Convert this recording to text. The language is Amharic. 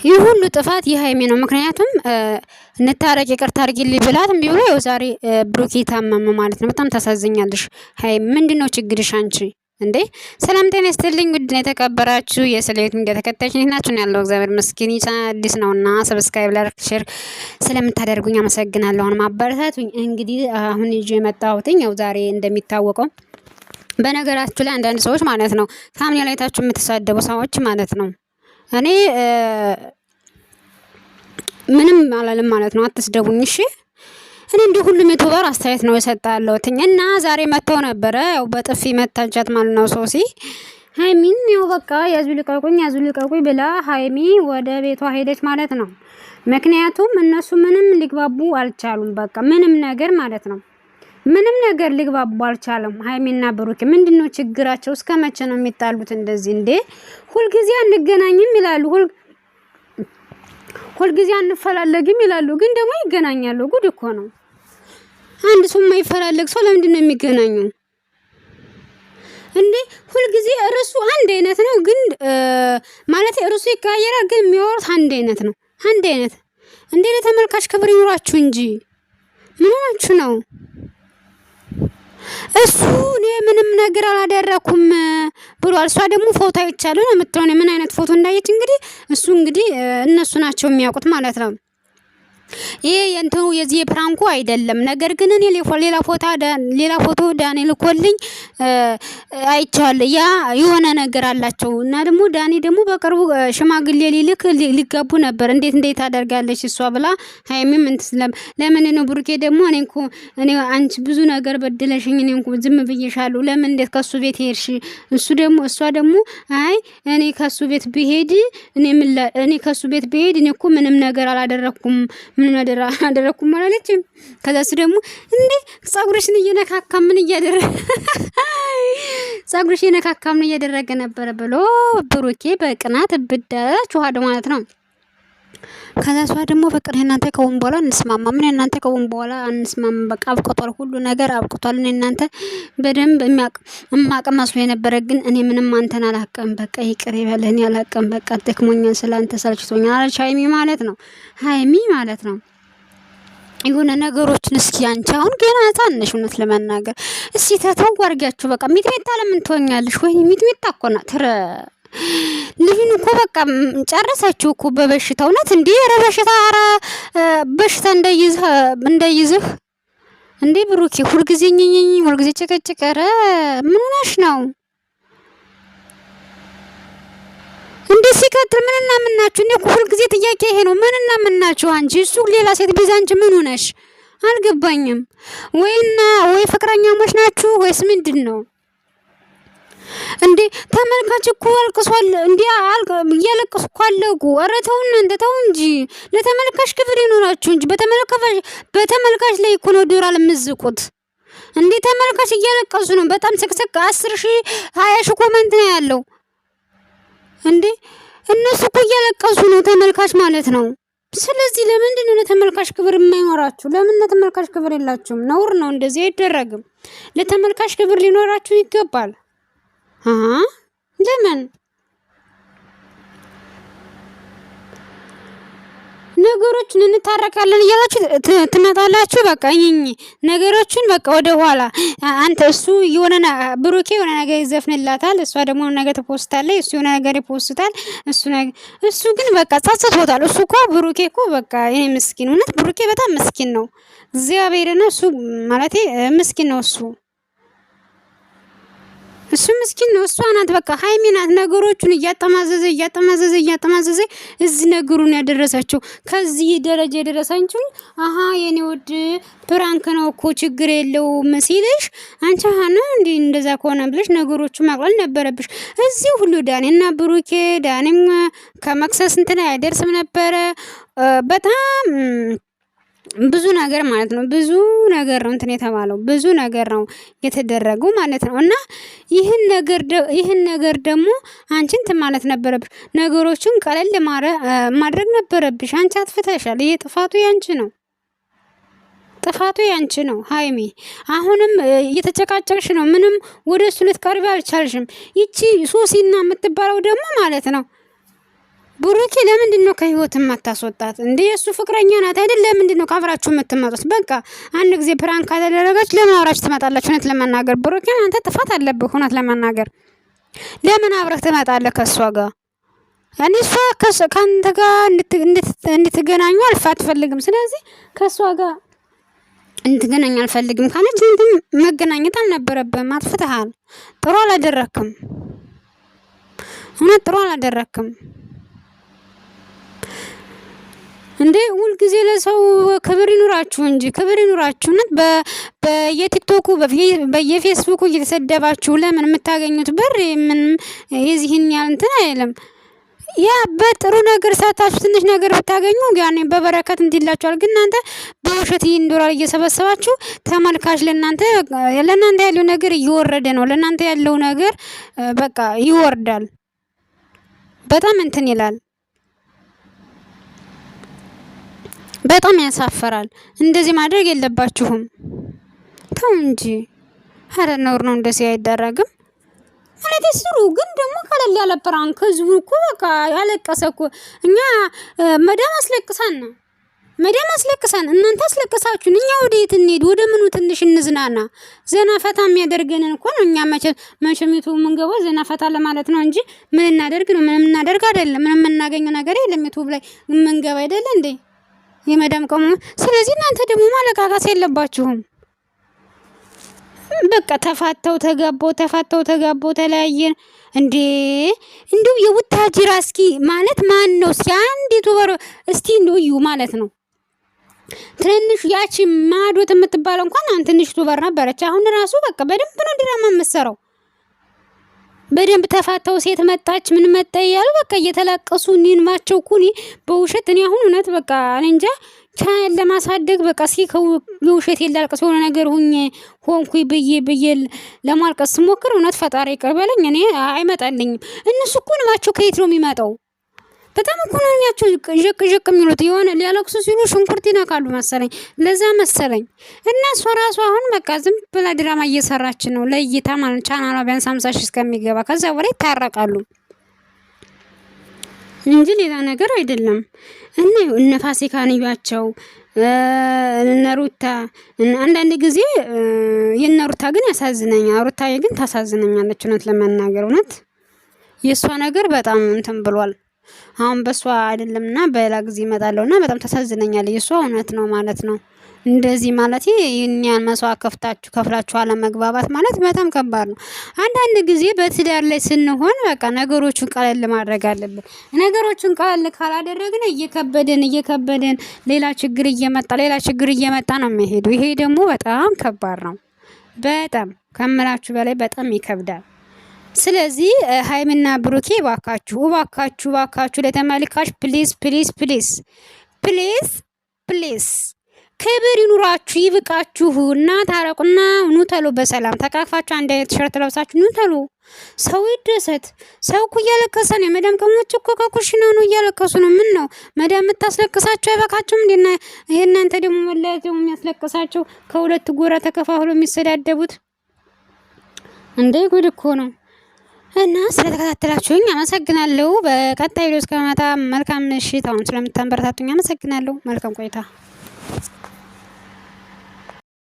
ይህ ሁሉ ጥፋት የሀይሚ ነው። ምክንያቱም እንታረቅ ይቅርታ አድርጊልኝ ብላት እምቢ ብሎ ያው ዛሬ ብሩኬ ታመመ ማለት ነው። በጣም ታሳዝኛለሽ ሀይሚ። ምንድነው ችግርሽ አንቺ እንዴ? ሰላም ጤና ይስጥልኝ። ውድና የተከበራችሁ የስሌት ሚዲያ ተከታዮች እንዴት ናችሁ? ያለው እግዚአብሔር ይመስገን። አዲስ ነውና ሰብስክራይብ፣ ላይክ፣ ሼር ስለምታደርጉኝ አመሰግናለሁ። አሁን ማበረታቱኝ። እንግዲህ አሁን ይዤ የመጣሁት ያው ዛሬ እንደሚታወቀው በነገራችሁ ላይ አንዳንድ ሰዎች ማለት ነው ታምኔል ላይ ታችሁ የምትሳደቡ ሰዎች ማለት ነው እኔ ምንም አላለም ማለት ነው። አትስደቡኝ እሺ። እኔ እንደ ሁሉም ዩቲዩበር አስተያየት ነው የሰጣለሁት እና ዛሬ መተው ነበረ ያው በጥፊ መታቻት ማለት ነው ሶሲ ሀይሚን ያው በቃ ያዙ ልቀቁኝ ብላ ሀይሚ ወደ ቤቷ ሄደች ማለት ነው። ምክንያቱም እነሱ ምንም ሊግባቡ አልቻሉም። በቃ ምንም ነገር ማለት ነው ምንም ነገር ሊግባቡ አልቻለም። ሀይሚና ብሩክ ምንድነው ችግራቸው? እስከ መቼ ነው የሚጣሉት እንደዚህ እንዴ? ሁልጊዜ አንገናኝም ይላሉ፣ ሁልጊዜ አንፈላለግም ይላሉ፣ ግን ደግሞ ይገናኛሉ። ጉድ እኮ ነው። አንድ ሰው የማይፈላለግ ሰው ለምንድን ነው የሚገናኘው እንዴ? ሁልጊዜ እርሱ አንድ አይነት ነው፣ ግን ማለት እርሱ ይቀያየራል፣ ግን የሚያወሩት አንድ አይነት ነው። አንድ አይነት እንዴ? ለተመልካች ክብር ይኖራችሁ እንጂ ምን ሆናችሁ ነው? እሱ እኔ ምንም ነገር አላደረኩም ብሏል። እሷ ደግሞ ፎቶ አይቻለሁ ነው የምትለው። ምን አይነት ፎቶ እንዳየች እንግዲህ እሱ እንግዲህ እነሱ ናቸው የሚያውቁት ማለት ነው። ይሄ የእንትኑ የዚህ ፕራንኩ አይደለም። ነገር ግን እኔ ሌላ ፎቶ ዳኒ ልኮልኝ አይቻለሁ። ያ የሆነ ነገር አላቸው እና ደግሞ ዳኒ ደግሞ በቅርቡ ሽማግሌ ሊጋቡ ነበር። እንዴት አደርጋለች እሷ ብላ ሀይሚም ለምን ነው ብሩኬ ደግሞ እኔ አንቺ ብዙ ነገር በድለሽኝ እኔ ዝም ብዬሻለሁ፣ ለምን እንዴት ከሱ ቤት ሄድሽ? እሷ ደግሞ አይ እኔ ከሱ ቤት ብሄድ እኔ እኮ ምንም ነገር አላደረኩም ምን አደረኩም ማለችም። ከዛስ ደግሞ እንዴ ጸጉርሽን እየነካካ ምን እያደረገ ነበር ብሎ ብሩኬ በቅናት ብዳችኋል ማለት ነው። ከዛሷ ደግሞ በቃ እናንተ ከወን በኋላ እንስማማ በቃ አብቅቷል፣ ሁሉ ነገር አብቅቷል። እናንተ በደንብ እማቅ መስሎ የነበረ ግን እኔ ምንም አንተን አላቀም፣ በቃ ይቅር ይበልህ፣ እኔ አላቀም፣ በቃ ደክሞኛል፣ ስላንተ ሰልችቶኛል አለች ሀይሚ ማለት ነው። የሆነ ነገሮችን እስኪ አንቺ አሁን ገና ታነሽ እውነት ለመናገር እስኪ ተተው አድርጊያችሁ በቃ ሚጥሚጣ ለምን ትሆኛለሽ? ወይ ሚጥሚጣ እኮ ናት። ልጅን እኮ በቃ ጨረሰችው እኮ በበሽታው ናት እንዴ? ኧረ በሽታ እንዳይዝህ እንዴ ብሩኬ፣ ሁልጊዜ ጭቅጭቅ። ኧረ ምን ሆነሽ ነው እንዴ? ሲቀጥል ምንና ምን ናችሁ? እኔ ሁልጊዜ ጥያቄ ይሄ ነው። ምንና ምን ናችሁ? አንቺ እሱ ሌላ ሴት ቢዛ አንቺ ምን ሆነሽ? አልገባኝም። ወይ ፍቅረኛሞች ናችሁ ወይስ ምንድን ነው እንዴ? ተመልካች እኮ አልቅሷል እንዴ? እያለቀሱ እኮ አለቁ። ኧረ ተው እናንተ ተው እንጂ፣ ለተመልካች ክብር ይኖራችሁ እንጂ በተመልካች ላይ እኮ ነው ዶላር የምትዝቁት እንዴ? ተመልካች እያለቀሱ ነው። በጣም ስቅስቅ 10,000 20,000 ኮመንት ነው ያለው እንዴ? እነሱ እኮ እያለቀሱ ነው ተመልካች ማለት ነው። ስለዚህ ለምንድን ነው ለተመልካች ክብር የማይኖራችሁ? ለምን ለተመልካች ክብር የላችሁም? ነውር ነው፣ እንደዚህ አይደረግም። ለተመልካች ክብር ሊኖራችሁ ይገባል። ለምን ነገሮችን እንታረቃለን እያላችሁ ትመጣላችሁ? በቃ ነገሮችን በቃ ወደ ኋላ አንተ እሱ ብሩኬ የሆነ ነገር ይዘፍንላታል፣ እሷ ደግሞ ነገር ትፖስታለች፣ እሱ የሆነ ነገር ይፖስታል። እሱ ግን በቃ ጸጽቶታል። እሱ እኮ ብሩኬ እኮ በቃ ይሄ ምስኪን፣ እውነት ብሩኬ በጣም ምስኪን ነው። እግዚአብሔርና እሱ ማለቴ ምስኪን ነው እሱ ምስኪን ነው። እሷ ናት በቃ ሀይሚ ናት ነገሮቹን እያጠማዘዘ እዚህ ነገሩን ያደረሳቸው። ከዚህ ደረጃ የደረሳችሁ የኔ ወድ ፕራንክ ነው እኮ ችግር የለውም ሲልሽ አንቺ ነው እንዴ እንደዛ ከሆነ ብለሽ ነገሮቹ ማቅለል ነበረብሽ። እዚህ ሁሉ ዳኒና ብሩኬ ዳኒም ከመክሰስ እንትን አይደርስም ነበረ። በጣም ብዙ ነገር ማለት ነው። ብዙ ነገር ነው እንትን የተባለው፣ ብዙ ነገር ነው የተደረገው ማለት ነው። እና ይህን ነገር ደግሞ አንቺ እንትን ማለት ነበረብሽ። ነገሮችን ቀለል ማድረግ ነበረብሽ። አንቺ አጥፍተሻል። ይሄ ጥፋቱ ያንቺ ነው ሀይሚ። አሁንም እየተጨቃጨቅሽ ነው። ምንም ወደሱ ልትቀርቢ አልቻልሽም። ይቺ ሶሲና የምትባለው ደግሞ ማለት ነው ብሩኬ ለምንድነው ከህይወት የማታስወጣት እንዴ? እሱ ፍቅረኛ ናት አይደል? ለምንድነው ካብራችሁ የምትመጡት? በቃ አንድ ጊዜ ፕራንክ ካደረጋች ለምን አብራችሁ ትመጣላችሁ? እውነት ለመናገር ብሩኬ አንተ ጥፋት አለብህ። እውነት ለመናገር ለምን አብረህ ትመጣለህ ከሷ ጋር? ያኔ እሷ ከአንተ ጋር እንድትገናኙ አትፈልግም። ስለዚህ ከሷ ጋር እንድትገናኝ አልፈልግም ካለች እንትን መገናኘት አልነበረብህም። አጥፍተሃል። ጥሩ አላደረክም። እውነት ጥሩ አላደረክም እንዴ። ሁል ጊዜ ለሰው ክብር ይኑራችሁ እንጂ ክብር ይኑራችሁ። እውነት በየቲክቶኩ በየፌስቡኩ እየተሰደባችሁ ለምን የምታገኙት ብር ምን የዚህን ያህል እንትን አይደለም። ያ በጥሩ ነገር ሳታችሁ ትንሽ ነገር ብታገኙ ያኔ በበረከት እንዲላችኋል። ግን እናንተ በውሸት $1 እየሰበሰባችሁ ተመልካች ለናንተ ያለው ነገር እየወረደ ነው። ለናንተ ያለው ነገር በቃ ይወርዳል። በጣም እንትን ይላል። በጣም ያሳፈራል። እንደዚህ ማድረግ የለባችሁም። ተው እንጂ ኧረ ነውር ነው። እንደዚህ አይደረግም ማለት ስሩ። ግን ደግሞ ካለል ያለ ፕራንክ ህዝቡ እኮ በቃ ያለቀሰ እኮ እኛ መዳም አስለቅሳን እናንተ አስለቅሳችሁን እኛ ወደ የት እንሂድ? ወደ ምኑ ትንሽ እንዝናና? ዘና ፈታ የሚያደርገንን እኮ ነው። እኛ መቼም ዩቲዩብ የምንገባው ዘና ፈታ ለማለት ነው እንጂ ምን እናደርግ ነው? ምን እናደርግ አይደለም። ምን የምናገኘው ነገር የለም። ዩቲዩብ ላይ የምንገባ አይደለ እንዴ የመዳም ቀሙ። ስለዚህ እናንተ ደግሞ ማለቃቃስ የለባችሁም። በቃ ተፋተው ተጋቦ ተለያየን እንዴ። እንደው የቡታጅራ እስኪ ማለት ማን ነው? እስኪ አንድ ዩቲዩበር እስቲ እንደው እዩ ማለት ነው። ትንሽ ያቺ ማዶት የምትባለው እንኳን ትንሽ ዩቲዩበር ነበረች። አሁን ራሱ በቃ በደንብ ነው ድራማ የምትሰራው። በደንብ ተፋተው ሴት መጣች ምን መጣ እያሉ በቃ እየተላቀሱ እንማቸው ኩኒ በውሸት እኔ አሁን እውነት በቃ እኔ እንጃ ቻናል ለማሳደግ በቃ እስኪ የውሸት የላልቀስ የሆነ ነገር ሆንኩኝ ብዬ ለማልቀስ ስሞክር እውነት ፈጣሪ ይቅር በለኝ። እኔ አይመጣልኝም። እነሱ እኮ ንባቸው ከየት ነው የሚመጣው? በጣም እኮ ነው ያቸው ጀቅ የሚሉት። የሆነ ሊያለቅሱ ሲሉ ሽንኩርት ይነካሉ መሰለኝ። ለዛ መሰለኝ እና እሷ ራሷ አሁን በቃ ዝም ብላ ድራማ እየሰራች ነው ለእይታ ማለት ቻናሏ ቢያንስ 50,000 እስከሚገባ ከዛ በላይ ይታረቃሉ እንጂ ሌላ ነገር አይደለም። እና እነ ፋሲካ ንያቸው እነ ሩታ አንዳንድ ጊዜ የእነ ሩታ ግን ያሳዝነኛል። ሩታዬ ግን ታሳዝነኛለች እውነት ለመናገር። እውነት የእሷ ነገር በጣም እንትን ብሏል። አሁን በሷ አይደለምና በሌላ ጊዜ እመጣለሁና በጣም ታሳዝነኛለች። የሷ እውነት ነው ማለት ነው። እንደዚህ ማለት ይሄን መስዋዕት ከፍላችሁ አለመግባባት ማለት በጣም ከባድ ነው። አንዳንድ ጊዜ በትዳር ላይ ስንሆን በቃ ነገሮቹን ቀለል ማድረግ አለብን። ነገሮቹን ቀለል ካላደረግን እየከበደን ሌላ ችግር እየመጣ ነው የሚሄዱ። ይሄ ደግሞ በጣም ከባድ ነው። በጣም ከምላችሁ በላይ በጣም ይከብዳል። ስለዚህ ሃይሚና ብሩኬ ባካችሁ ለተመልካች ፕሊዝ ክብር ይኑራችሁ፣ ይብቃችሁ እና ታረቁና ኑ ተሎ በሰላም ተቃቅፋችሁ አንድ አይነት ቲሸርት ለብሳችሁ ኑ ተሎ። ሰው ይደሰት። ሰው እኮ እያለቀሰ ነው። የመዳም ቀሞች እኮ ከኩሽና ነው እያለቀሱ ነው። ምን ነው መዳም የምታስለቅሳቸው አይበቃችሁም እንዴ? እናንተ ደግሞ መለያየት ደግሞ የሚያስለቅሳቸው ከሁለት ጎራ ተከፋፍሎ የሚሰዳደቡት እንዴ! ጉድ እኮ ነው። እና ስለተከታተላችሁኝ አመሰግናለሁ። በቀጣይ ቪዲዮ እስከመጣ መልካም ምሽት። አሁን ስለምታበረታቱኝ አመሰግናለሁ። መልካም ቆይታ